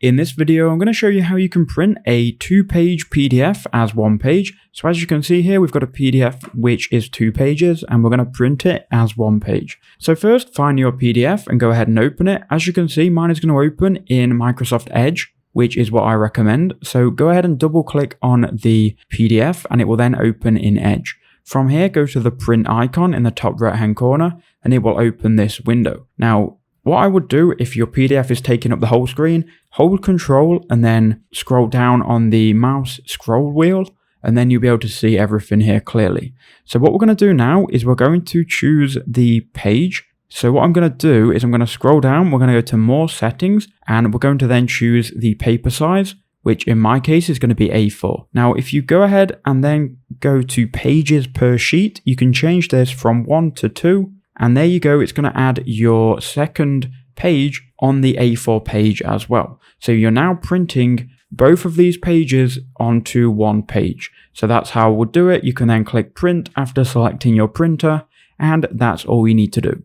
In this video, I'm going to show you how you can print a 2-page PDF as 1 page. So as you can see here, we've got a PDF which is 2 pages and we're going to print it as 1 page. So first, find your PDF and go ahead and open it. As you can see, mine is going to open in Microsoft Edge, which is what I recommend. So go ahead and double click on the PDF and it will then open in Edge. From here, go to the print icon in the top right hand corner and it will open this window. Now, what I would do if your PDF is taking up the whole screen, hold Control and then scroll down on the mouse scroll wheel, and then you'll be able to see everything here clearly. So what we're going to do now is we're going to choose the page. So what I'm going to do is I'm going to scroll down, we're going to go to more settings, and we're going to then choose the paper size, which in my case is going to be A4. Now, if you go ahead and then go to pages per sheet, you can change this from 1 to 2. And there you go, it's going to add your second page on the A4 page as well. So you're now printing both of these pages onto 1 page. So that's how we'll do it. You can then click print after selecting your printer, and that's all you need to do.